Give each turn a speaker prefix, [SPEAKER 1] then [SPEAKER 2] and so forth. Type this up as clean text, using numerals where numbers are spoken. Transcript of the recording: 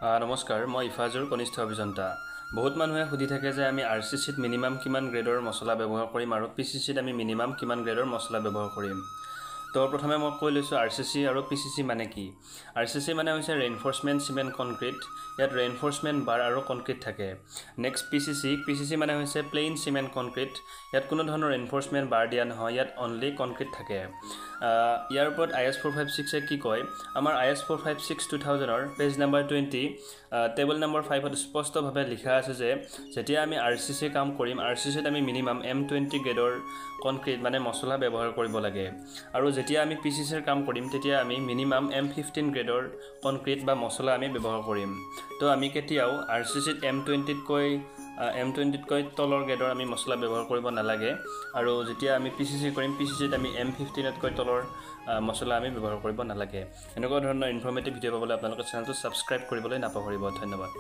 [SPEAKER 1] নমস্কাৰ মই ইফাজুৰ কনিষ্ঠ অভিযন্তা বহুত মানুহে সুধি থাকে যে আমি আৰচিচিত মিনিমাম কিমান গ্ৰেডৰ মছলা ব্যৱহাৰ কৰিম আৰু পিচিচিত আমি মিনিমাম কিমান গ্ৰেডৰ মছলা ব্যৱহাৰ কৰিম তো প্ৰথমে মই কৈ লৈছো আৰচিচি আৰু পিচিচি মানে কি আৰচিচি মানে হৈছে ৰেইনফোৰ্সমেন্ট সিমেন্ট কনক্ৰিট ইয়াত ৰেইনফোৰ্সমেন্ট বাৰ আৰু কনক্ৰিট থাকে নেক্সট পিচিচি মানে হৈছে প্লেইন সিমেন্ট কনক্ৰিট ইয়াত কোনো ধৰণৰ ৰেইনফোৰ্সমেন্ট বাৰ দিয়া নহয় ইয়াত অনলি কনক্ৰিট থাকে ইয়াৰ ওপৰত IS 456 এ কি কয় আমাৰ IS 456 2000 ৰ পেজ নম্বৰ 20 টেবল নম্বৰ 5 ত স্পষ্টভাৱে লিখা আছে যে যেতিয়া আমি আৰচিচি কাম কৰিম আৰচিচিত আমি মিনিমাম M20 গ্ৰেডৰ কনক্ৰিট মানে মছলা ব্যৱহাৰ কৰিব লাগে আৰু যেতিয়া আমি পিচিচিৰ কাম কৰিম তেতিয়া আমি মিনিমাম M15 গ্ৰেডৰ কনক্ৰিট বা মছলা আমি ব্যৱহাৰ কৰিম তো আমি কেতিয়াও আৰচিচিত M20 কৈ তলৰ গ্ৰেডৰ আমি মছলা ব্যৱহাৰ কৰিব নালাগে আৰু যেতিয়া আমি পিচিচি কৰিম পিচিচিত আমি M15 কৈ তলৰ মছলা আমি ব্যৱহাৰ কৰিব নালাগে এনেকুৱা ধৰণৰ ইনফৰমেটিভ ভিডিঅ' পাবলৈ আপোনালোকৰ চেনেলটো সাবস্ক্ৰাইব কৰিবলৈ নাপাহৰিব ধন্যবাদ